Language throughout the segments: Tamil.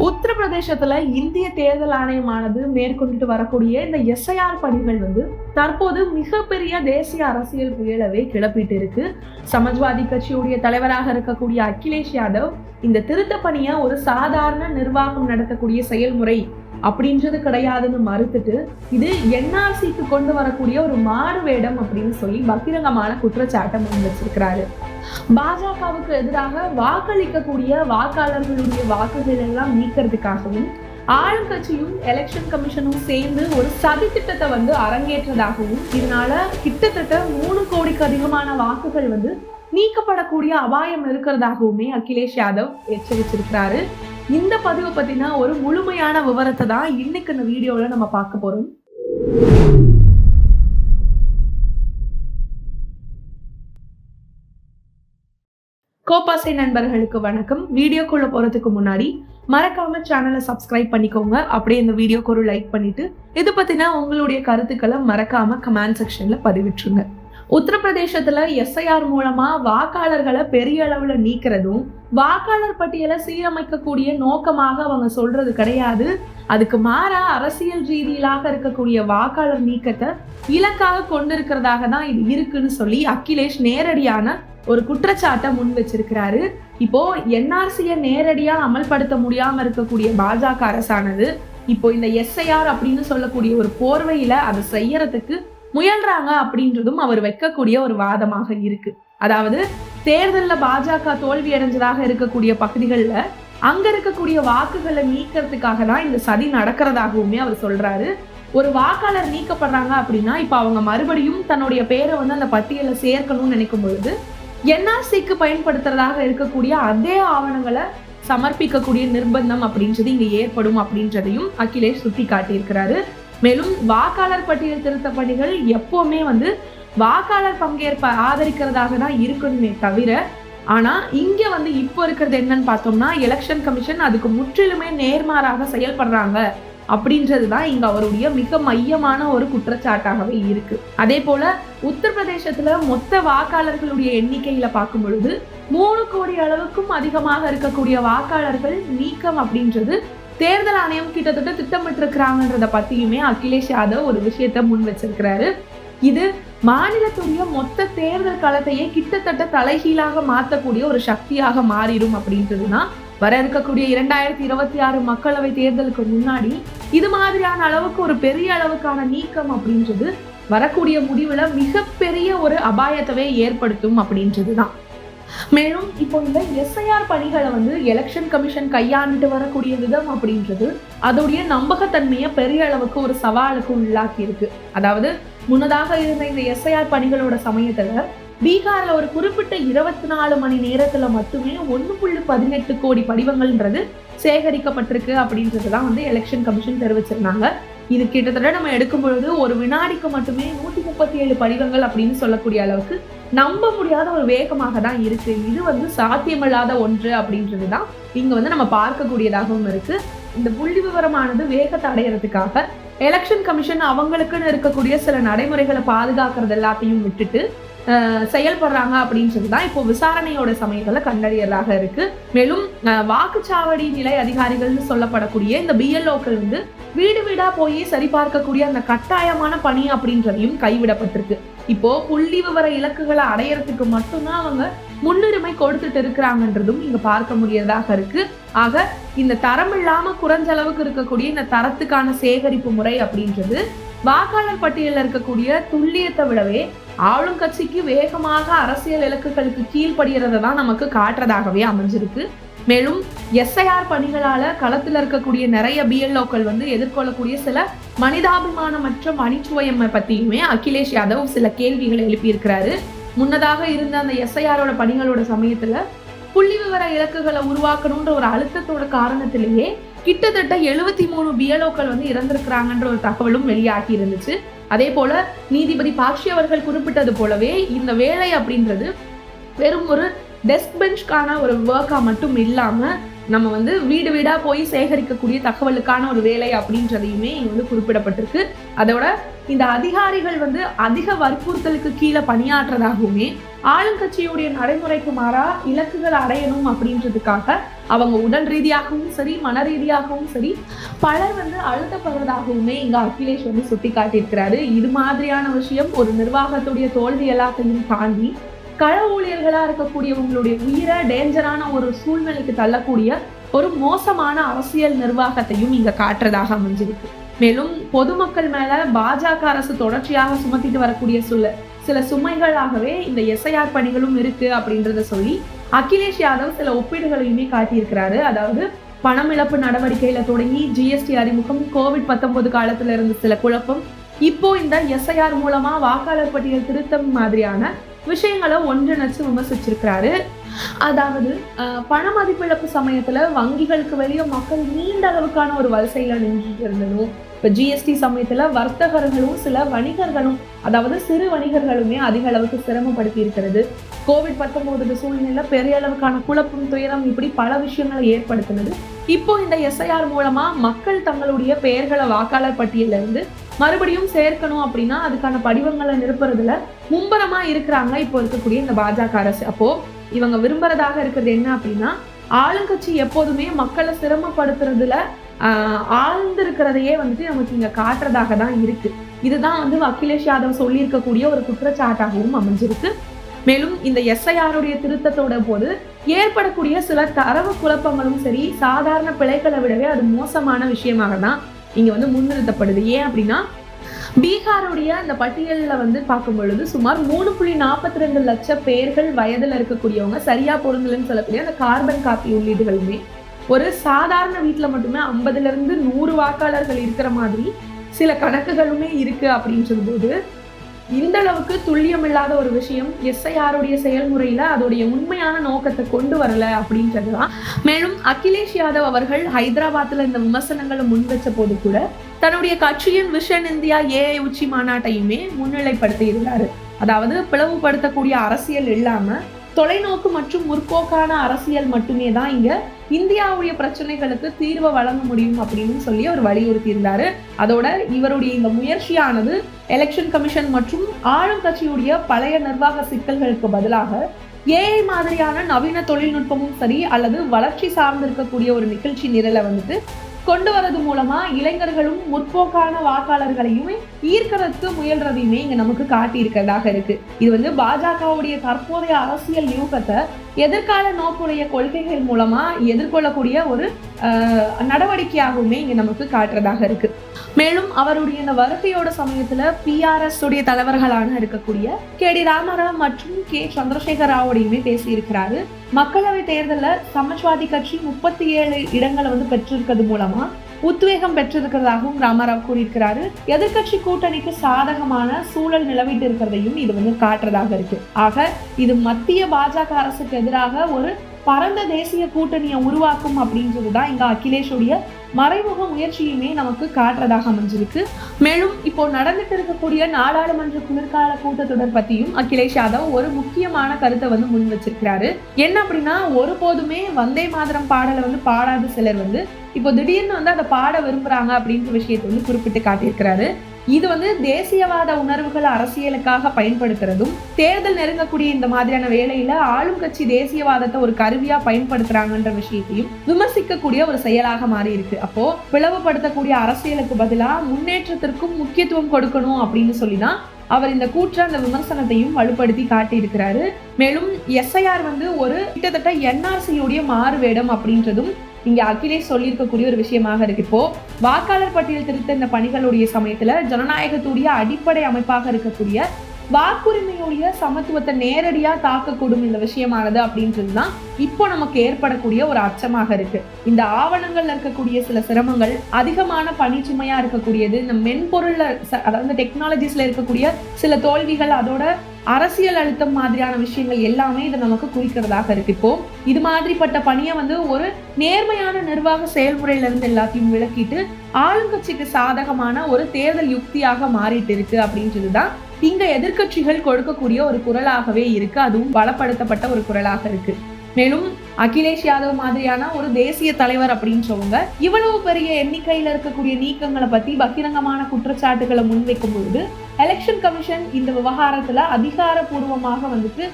உத்தரப்பிரதேசத்துல இந்திய தேர்தல் ஆணையமானது மேற்கொண்டுட்டு வரக்கூடிய இந்த எஸ்ஐஆர் பணிகள் தற்போது மிகப்பெரிய தேசிய அரசியல் புயலவே கிளப்பிட்டு இருக்கு. சமாஜ்வாதி கட்சியுடைய தலைவராக இருக்கக்கூடிய அகிலேஷ் யாதவ் இந்த திருத்த பணியை ஒரு சாதாரண நிர்வாகம் நடத்தக்கூடிய செயல்முறை அப்படின்றது கிடையாதுன்னு மறுத்துட்டு இது என்ஆர்சிக்கு கொண்டு வரக்கூடிய ஒரு மாறு வேடம் அப்படின்னு சொல்லி பகிரங்கமான குற்றச்சாட்டை முன் வச்சிருக்கிறாரு. பாஜகவுக்கு எதிராக வாக்களிக்கக்கூடிய வாக்காளர்களுடைய வாக்குகள் எல்லாம் நீக்கிறதுக்காகவும் ஆளுங்கட்சியும் எலெக்ஷன் கமிஷனும் சேர்ந்து ஒரு சதி திட்டத்தை அரங்கேற்றதாகவும் இதனால கிட்டத்தட்ட 3 கோடிக்கு அதிகமான வாக்குகள் நீக்கப்படக்கூடிய அபாயம் இருக்கிறதாகவுமே அகிலேஷ் யாதவ் எச்சரிச்சிருக்கிறாரு. இந்த பதிவை பத்தின ஒரு முழுமையான விவரத்தை தான் இன்னைக்கு இந்த வீடியோல நம்ம பார்க்க போறோம். கோபாசை நண்பர்களுக்கு வணக்கம். வீடியோக்குள்ள போறதுக்கு முன்னாடி மறக்காம சேனலை சப்ஸ்கிரைப் பண்ணிக்கோங்க. அப்படியே இந்த வீடியோக்கு ஒரு லைக் பண்ணிட்டு இது பத்தின உங்களுடைய கருத்துக்களை மறக்காம கமெண்ட் செக்ஷன்ல பதிவிட்டுருங்க. உத்தரப்பிரதேசத்துல எஸ்ஐஆர் மூலமா வாக்காளர்களை பெரிய அளவுல நீக்கிறதும் வாக்காளர் பட்டியலை சீரமைக்கக்கூடிய நோக்கமாக அவங்க சொல்றது கிடையாது. அதுக்கு மாறா அரசியல் ரீதியிலாக இருக்கக்கூடிய வாக்காளர் நீக்கத்தை இலக்காக கொண்டிருக்கிறதாக தான் இது இருக்குன்னு சொல்லி அகிலேஷ் நேரடியான ஒரு குற்றச்சாட்டை முன் வச்சிருக்கிறாரு. இப்போ என்ஆர்சியை நேரடியா அமல்படுத்த முடியாம இருக்கக்கூடிய பாஜக அரசானது இப்போ இந்த எஸ்ஐஆர் அப்படின்னு சொல்லக்கூடிய ஒரு போர்வையில அதை செய்யறதுக்கு முயல்றாங்க அப்படின்றதும் அவர் வைக்கக்கூடிய ஒரு வாதமாக இருக்கு. அதாவது தேர்தலில் பாஜக தோல்வி அடைஞ்சதாக இருக்கக்கூடிய பகுதிகளில் அங்க இருக்கக்கூடிய வாக்குகளை நீக்கிறதுக்காக தான் இந்த சதி நடக்கிறதாகவுமே அவர் சொல்றாரு. ஒரு வாக்காளர் நீக்கப்படுறாங்க அப்படின்னா இப்ப அவங்க மறுபடியும் தன்னுடைய பேரை அந்த பட்டியலை சேர்க்கணும்னு நினைக்கும் பொழுது என்ஆர்சிக்கு பயன்படுத்துறதாக இருக்கக்கூடிய அதே ஆவணங்களை சமர்ப்பிக்கக்கூடிய நிர்பந்தம் அப்படின்றது இங்க ஏற்படும் அப்படின்றதையும் அகிலேஷ் சுட்டி காட்டியிருக்கிறாரு. மேலும் வாக்காளர் பட்டியல் திருத்த பணிகள் எப்பவுமே வாக்காளர் பங்கேற்ப ஆதரிக்கிறதாக தான் இருக்கணுமே தவிர, ஆனா இங்க இப்போ இருக்கிறது என்னன்னு பார்த்தோம்னா எலெக்ஷன் கமிஷன் அதுக்கு முற்றிலுமே நேர்மாறாக செயல்படுறாங்க அப்படின்றதுதான் இங்க அவருடைய மிக மையமான ஒரு குற்றச்சாட்டாகவே இருக்கு. அதே போல உத்தரப்பிரதேசத்துல மொத்த வாக்காளர்களுடைய எண்ணிக்கையில பார்க்கும் பொழுது 3 கோடி அளவுக்கும் அதிகமாக இருக்கக்கூடிய வாக்காளர்கள் நீக்கம் அப்படின்றது தேர்தல் ஆணையம் கிட்டத்தட்ட திட்டமிட்டு இருக்கிறாங்கன்றத பத்தியுமே அகிலேஷ் யாதவ் ஒரு விஷயத்த முன் வச்சிருக்கிறாரு. இது மாநிலத்துடைய மொத்த தேர்தல் களத்தையே கிட்டத்தட்ட தலைகீழாக மாற்றக்கூடிய ஒரு சக்தியாக மாறிடும் அப்படின்றதுனா வர இருக்கக்கூடிய 2026 மக்களவை தேர்தலுக்கு முன்னாடி இது மாதிரியான அளவுக்கு ஒரு பெரிய அளவுக்கான நீக்கம் அப்படின்றது வரக்கூடிய முடிவுல மிகப்பெரிய ஒரு அபாயத்தவே ஏற்படுத்தும் அப்படின்றதுதான். மேலும் இப்போ இந்த எஸ்ஐஆர் பணிகளை எலெக்ஷன் கமிஷன் கையாண்டுட்டு வரக்கூடிய விதம் அப்படின்றது அதோடைய நம்பகத்தன்மையை பெரிய அளவுக்கு ஒரு சவாலுக்கு உள்ளாக்கி இருக்கு. அதாவது முன்னதாக இருந்த இந்த எஸ்ஐஆர் பணிகளோட சமயத்துல பீகார்ல ஒரு குறிப்பிட்ட 24 மணி நேரத்துல மட்டுமே 1.18 கோடி படிவங்கள்ன்றது சேகரிக்கப்பட்டிருக்கு அப்படின்றதுதான் எலெக்ஷன் கமிஷன் தெரிவிச்சிருந்தாங்க. இது கிட்டத்தட்ட நம்ம எடுக்கும் பொழுது ஒரு வினாடிக்கு மட்டுமே 137 படிவங்கள் அப்படின்னு சொல்லக்கூடிய அளவுக்கு நம்ப முடியாத ஒரு வேகமாக தான் இருக்கு. இது சாத்தியமில்லாத ஒன்று அப்படின்றதுதான் இங்க நம்ம பார்க்கக்கூடியதாகவும் இருக்கு. இந்த புள்ளி விவரமானது வேகத்தை அடையிறதுக்காக எலெக்ஷன் கமிஷன் அவங்களுக்குன்னு இருக்கக்கூடிய சில நடைமுறைகளை பாதுகாக்கிறது எல்லாத்தையும் விட்டுட்டு செயல்படுறாங்க அப்படின்றதுதான் இப்போ விசாரணையோட சமயத்துல கண்டறியதாக இருக்கு. மேலும் வாக்குச்சாவடி நிலை அதிகாரிகள்னு சொல்லப்படக்கூடிய இந்த பிஎல்ஓக்கள் வீடு வீடா போய் சரிபார்க்கக்கூடிய அந்த கட்டாயமான பணி அப்படின்றதையும் கைவிடப்பட்டிருக்கு. இப்போ புள்ளி விவர இலக்குகளை அடையறதுக்கு மட்டும்தான் அவங்க முன்னுரிமை கொடுத்துட்டு இருக்கிறாங்கன்றதும் இங்க பார்க்க முடியறதாக இருக்கு. ஆக இந்த தரம் இல்லாம குறைஞ்ச அளவுக்கு இருக்கக்கூடிய இந்த தரத்துக்கான சேகரிப்பு முறை அப்படின்றது வாக்காளர் பட்டியலில் இருக்கக்கூடிய துல்லியத்தை விடவே ஆளும் கட்சிக்கு வேகமாக அரசியல் இலக்குகளுக்கு கீழ்படுகிறத தான் நமக்கு காட்டுறதாகவே அமைஞ்சிருக்கு. மேலும் எஸ்ஐஆர் பணிகளால களத்தில் இருக்கக்கூடிய நிறைய பிஎல்ஓக்கள் எதிர்கொள்ளக்கூடிய சில மனிதாபிமானமற்ற மணிச்சுவயம் பத்தியுமே அகிலேஷ் யாதவ் சில கேள்விகளை எழுப்பியிருக்கிறாரு. முன்னதாக இருந்த அந்த எஸ்ஐஆரோட பணிகளோட சமயத்துல புள்ளி விவர இலக்குகளை உருவாக்கணும்ன்ற ஒரு அழுத்தத்தோட காரணத்திலேயே கிட்டத்தட்ட 73 பிஎல்ஓக்கள் இறந்திருக்கிறாங்கன்ற ஒரு தகவலும் வெளியாகி இருந்துச்சு. அதே போல நீதிபதி பாக்ஷி அவர்கள் குறிப்பிட்டது போலவே இந்த வேலை அப்படின்றது வெறும் ஒரு டெஸ்க் பெஞ்ச்கான ஒரு ஒர்க்கா மட்டும் இல்லாம நம்ம வீடு வீடா போய் சேகரிக்கக்கூடிய தகவலுக்கான ஒரு வேலை அப்படின்றதையுமே இங்க குறிப்பிடப்பட்டிருக்கு. அதோட இந்த அதிகாரிகள் அதிக வற்புறுத்தலுக்கு கீழே பணியாற்றுறதாகவுமே ஆளுங்கட்சியுடைய நடைமுறைக்கு மாறா இலக்குகள் அடையணும் அப்படின்றதுக்காக அவங்க உடல் ரீதியாகவும் சரி, மன ரீதியாகவும் சரி, பலர் அழுத்தப்படுறதாகவுமே இங்க அகிலேஷ் சுட்டி காட்டியிருக்கிறாரு. இது மாதிரியான விஷயம் ஒரு நிர்வாகத்துடைய தோல்வி எல்லாத்தையும் தாண்டி கள ஊழியர்களா இருக்கக்கூடியவங்களுடைய உயிரை டேஞ்சரான ஒரு சூழ்நிலைக்கு தள்ளக்கூடிய ஒரு மோசமான அரசியல் நிர்வாகத்தையும் இங்க காட்டுறதாக அமைஞ்சிருக்கு. மேலும் பொதுமக்கள் மேல பாஜக அரசு தொடர்ச்சியாக சுமத்திட்டு வரக்கூடிய சில சுமைகளாகவே இந்த எஸ்ஐஆர் பணிகளும் இருக்கு அப்படின்றத சொல்லி அகிலேஷ் யாதவ் சில ஒப்பீடுகளையுமே காட்டியிருக்கிறாரு. அதாவது பணமிழப்பு நடவடிக்கையில தொடங்கி ஜிஎஸ்டி அறிமுகம், கோவிட்-19 காலத்துல இருந்த சில குழப்பம், இப்போ இந்த எஸ்ஐஆர் மூலமா வாக்காளர் பட்டியல் திருத்தம் மாதிரியான விஷயங்களை ஒன்றிணைச்சு விமர்சிச்சிருக்கிறாரு. அதாவது பண மதிப்பிழப்பு சமயத்துல வங்கிகளுக்கு வெளியே மக்கள் நீண்ட அளவுக்கான ஒரு வரிசையில நின்றுட்டு இருந்ததும், இப்ப ஜிஎஸ்டி சமயத்துல வர்த்தகர்களும் சில வணிகர்களும், அதாவது சிறு வணிகர்களுமே அதிக அளவுக்கு சிரமப்படுத்தி இருக்கிறது. கோவிட்-19 சூழ்நிலையில பெரிய அளவுக்கான குழப்பம், துயரம், இப்படி பல விஷயங்களை ஏற்படுத்தினது. இப்போ இந்த எஸ்ஐஆர் மூலமா மக்கள் தங்களுடைய பெயர்களை வாக்காளர் பட்டியல இருந்து மறுபடியும் சேர்க்கணும் அப்படின்னா அதுக்கான படிவங்களை நிரப்புறதுல மும்பரமா இருக்கிறாங்க இப்போ இருக்கக்கூடிய இந்த பாஜக அரசு. அப்போ இவங்க விரும்புறதாக இருக்கிறது என்ன அப்படின்னா, ஆளுங்கட்சி எப்போதுமே மக்களை சிரமப்படுத்துறதுல ஆழ்ந்திருக்கிறதையே நமக்கு இங்க காட்டுறதாக தான் இருக்கு. இதுதான் அகிலேஷ் யாதவ் சொல்லி இருக்கக்கூடிய ஒரு குற்றச்சாட்டாகவும் அமைஞ்சிருக்கு. மேலும் இந்த எஸ்ஐஆருடைய திருத்தத்தோட போது ஏற்படக்கூடிய சில தரவு குழப்பங்களும் சரி, சாதாரண பிழைகளை விடவே அது மோசமான விஷயமாக தான் இங்க முன்னிறுத்தப்படுது. ஏன் அப்படின்னா, பீகாருடைய அந்த பட்டியலில் பார்க்கும் பொழுது சுமார் 3.42 லட்சம் பேர்கள் வயதுல இருக்கக்கூடியவங்க சரியா பொருந்தலன்னு சொல்லக்கூடிய அந்த கார்பன் காப்பி உள்ளீடுகளுமே ஒரு சாதாரண வீட்டுல மட்டுமே 50 to 100 வாக்காளர்கள் இருக்கிற மாதிரி சில கணக்குகளுமே இருக்கு அப்படின்னு சொல்லும்போது, இந்த அளவுக்கு துல்லியம் இல்லாத ஒரு விஷயம் எஸ்ஐஆருடைய செயல்முறையில அதோடைய உண்மையான நோக்கத்தை கொண்டு வரல அப்படின்றதுதான். மேலும் அகிலேஷ் யாதவ் அவர்கள் ஹைதராபாத்ல இந்த விமர்சனங்களை முன் வச்ச போது கூட தன்னுடைய கட்சியின் விஷன் இந்தியா ஏஐ உச்சி மாநாட்டையுமே முன்னிலைப்படுத்தி இருந்தாரு. அதாவது பிளவுபடுத்தக்கூடிய அரசியல் இல்லாம தொலைநோக்கு மற்றும் முற்போக்கான அரசியல் மட்டுமே தான் இங்க இந்தியாவுடைய பிரச்சனைகளுக்கு தீர்வை வழங்க முடியும் அப்படின்னு சொல்லி அவர் வலியுறுத்தி இருந்தாரு. அதோட இவருடைய இந்த முயற்சியானது எலெக்ஷன் கமிஷன் மற்றும் ஆளும் கட்சியுடைய பழைய நிர்வாக சிக்கல்களுக்கு பதிலாக ஏஐ மாதிரியான நவீன தொழில்நுட்பமும் சரி, அல்லது வளர்ச்சி சார்ந்து இருக்கக்கூடிய ஒரு நிகழ்ச்சி நிரலை கொண்டு வரது மூலமா இளைஞர்களும் முற்போக்கான வாக்காளர்களையுமே ஈர்க்கிறதுக்கு முயல்றதையுமே இங்க நமக்கு காட்டி இருக்கிறதாக இருக்கு. இது பாஜகவுடைய தற்போதைய அரசியல் யூகத்தை எதிர்கால நோக்குடைய கொள்கைகள் மூலமா எதிர்கொள்ளக்கூடிய ஒரு நடவடிக்கையாகவுமே இங்க நமக்கு காட்டுறதாக இருக்கு. மேலும் அவருடைய இந்த வருகையோட சமயத்துல பிஆர்எஸ் உடைய தலைவர்களான இருக்கக்கூடிய கே.டி. ராமராவ் மற்றும் கே. சந்திரசேகர் ராவோடையுமே பேசியிருக்கிறாரு. மக்களவை தேர்தலில் சமாஜ்வாதி கட்சி 37 இடங்களை பெற்றிருக்கிறது மூலமா உத்வேகம் பெற்றிருக்கிறதாகவும் ராமராவ் கூறியிருக்கிறாரு. எதிர்கட்சி கூட்டணிக்கு சாதகமான சூழல் நிலவிட்டு இருக்கிறதையும் இது காட்டுறதாக இருக்கு. ஆக இது மத்திய பாஜக அரசுக்கு எதிராக ஒரு பரந்த தேசிய கூட்டணியை உருவாக்கும் அப்படின்றதுதான் இங்க அகிலேஷுடைய மறைமுக முயற்சியுமே நமக்கு காட்டுறதாக அமைஞ்சிருக்கு. மேலும் இப்போ நடந்துட்டு இருக்கக்கூடிய நாடாளுமன்ற குளிர்கால கூட்டத்தொடர் பத்தியும் அகிலேஷ் யாதவ் ஒரு முக்கியமான கருத்தை முன் வச்சிருக்கிறாரு. என்ன அப்படின்னா, ஒருபோதுமே வந்தே மாதரம் பாடலை பாடாத சிலர் இப்போ திடீர்னு அதை பாட விரும்புறாங்க அப்படின்ற விஷயத்தை குறிப்பிட்டு காட்டியிருக்கிறாரு. இது தேசியவாத உணர்வுகள் அரசியலுக்காக பயன்படுத்துறதும், தேர்தல் நெருங்கக்கூடிய இந்த மாதிரியான வேளையில ஆளும் கட்சி தேசியவாதத்தை ஒரு கருவியா பயன்படுத்துறாங்கன்ற விஷயத்தையும் விமர்சிக்கக்கூடிய ஒரு செயலாக மாறி இருக்கு. அப்போ பிளவுபடுத்தக்கூடிய அரசியலுக்கு பதிலா முன்னேற்றத்திற்கும் முக்கியத்துவம் கொடுக்கணும் அப்படின்னு சொல்லிதான் அவர் இந்த அந்த விமர்சனத்தையும் வலுப்படுத்தி காட்டியிருக்கிறாரு. மேலும் எஸ்ஐஆர் ஒரு கிட்டத்தட்ட என்ஆர்சியுடைய மாறுவேடம் அப்படின்றதும் இங்க அகிலேஷ் சொல்லியிருக்கக்கூடிய ஒரு விஷயமாக இருக்கு. இப்போ வாக்காளர் பட்டியல் திருத்த இந்த பணிகளுடைய சமயத்துல ஜனநாயகத்துடைய அடிப்படை அமைப்பாக இருக்கக்கூடிய வாக்குரிமையுடைய சமத்துவத்தை நேரடியா தாக்கக்கூடும் இந்த விஷயமானது அப்படின்றதுதான் இப்போ நமக்கு ஏற்படக்கூடிய ஒரு அச்சமாக இருக்கு. இந்த ஆவணங்கள்ல இருக்கக்கூடிய சில சிரமங்கள், அதிகமான பணிச்சுமையா இருக்கக்கூடியது, இந்த மென்பொருள்ல அதாவது டெக்னாலஜிஸ்ல இருக்கக்கூடிய சில தோல்விகள், அதோட அரசியல் அழுத்தம் மாதிரியான விஷயங்கள் எல்லாமே இதை நமக்கு குறிக்கிறதாக இருக்கு. இப்போ இது மாதிரிப்பட்ட பணியை ஒரு நேர்மையான நிர்வாக செயல்முறையில இருந்து எல்லாத்தையும் விளக்கிட்டு ஆளுங்கட்சிக்கு சாதகமான ஒரு தேர்தல் யுக்தியாக மாறிட்டு இருக்கு அப்படின்றதுதான் இங்க எதிர்கட்சிகள் கொடுக்கக்கூடிய ஒரு குரலாகவே இருக்கு. அதுவும் பலப்படுத்தப்பட்ட ஒரு குரலாக இருக்கு. மேலும் அகிலேஷ் யாதவ் மாதிரியான ஒரு தேசிய தலைவர் அப்படின்னு சொல்லுங்க இவ்வளவு பெரிய எண்ணிக்கையில இருக்கக்கூடிய நீக்கங்களை பத்தி பகிரங்கமான குற்றச்சாட்டுகளை முன்வைக்கும் பொழுது எலெக்ஷன் கமிஷன் இந்த விவகாரத்துல அதிகாரப்பூர்வமாக வந்துட்டு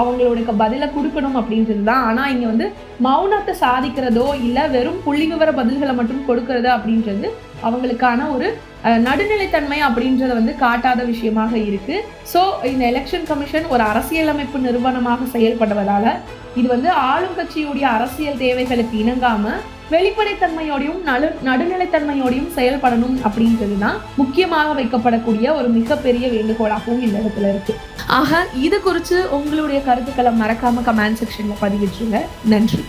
அவங்களோட பதிலை கொடுக்கணும் அப்படின்றது தான். ஆனா இங்க வந்து மௌனத்தை சாதிக்கிறதோ இல்ல வெறும் புள்ளி விவர பதில்களை மட்டும் கொடுக்கறது அப்படின்றது அவங்களுக்கான ஒரு நடுநிலைத்தன்மை அப்படின்றத வந்து காட்டாத விஷயமாக இருக்கு. ஸோ இந்த எலெக்ஷன் கமிஷன் ஒரு அரசியலமைப்பு நிறுவனமாக செயல்படுவதால இது வந்து ஆளும் கட்சியுடைய அரசியல் தேவைகளுக்கு இணங்காம வெளிப்படைத்தன்மையோடையும் நடுநிலைத்தன்மையோடையும் செயல்படணும் அப்படின்றது தான் முக்கியமாக வைக்கப்படக்கூடிய ஒரு மிகப்பெரிய வேண்டுகோளாகவும் இந்த இடத்துல இருக்கு. ஆக இது குறித்து உங்களுடைய கருத்துக்களை மறக்காம கமெண்ட் செக்ஷன்ல பதிவிட்டுருங்க. நன்றி.